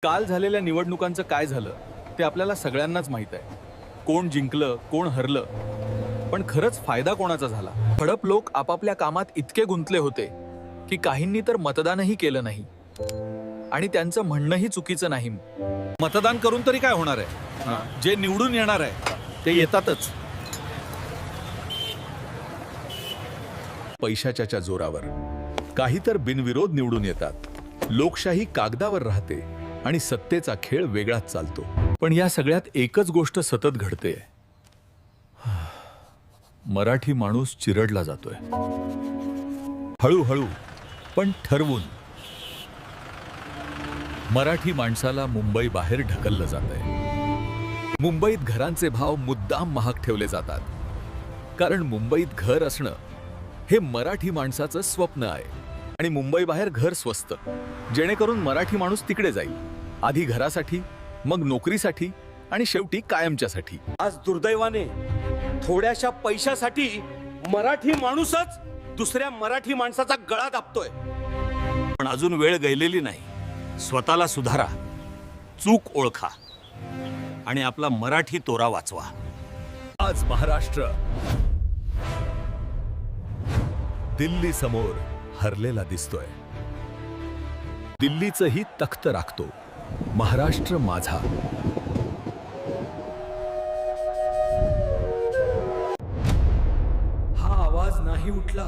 काल झालेल्या निवडणुकांचं काय झालं ते आपल्याला सगळ्यांनाच माहित आहे. कोण जिंकलं, कोण हरलं, पण खरंच फायदा कोणाचा झाला? हडप लोक आपापल्या कामात इतके गुंतले होते की काहींनी तर मतदानही केलं नाही. आणि त्यांचं म्हणणंही चुकीचं नाही. मतदान करून तरी काय होणार आहे? जे निवडून येणार आहे ते येतातच. पैशाच्या जोरावर काही तर बिनविरोध निवडून येतात. लोकशाही कागदावर राहते आणि सत्तेचा खेळ वेगळाच चालतो. पण या सगळ्यात एकच गोष्ट सतत घडते. मराठी माणूस चिरडला जातोय. हळूहळू पण ठरवून. मराठी माणसाला मुंबई बाहेर ढकललं जातंय. मुंबईत घरांचे भाव मुद्दाम महाग ठेवले जातात, कारण मुंबईत घर असणं हे मराठी माणसाचं स्वप्न आहे. आणि मुंबई बाहेर घर स्वस्त, जेणेकरून मराठी माणूस तिकडे जाईल. आधी घरासाठी, मग नोकरीसाठी आणि शेवटी कायमच्यासाठी. आज दुर्दैवाने थोड्याशा पैशासाठी मराठी माणूसच दुसऱ्या मराठी माणसाचा गळा दाबतोय. पण अजून वेळ गेलेली नाही. स्वतःला सुधारा, चूक ओळखा आणि आपला मराठी तोरा वाचवा. आज महाराष्ट्र दिल्ली समोर हरलेला दिसतोय. दिल्लीचंही तख्त राखतो महाराष्ट्र माझा. हा आवाज नाही उठला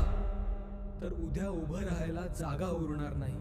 तर उद्या उभं राहायला जागा उरणार नाही.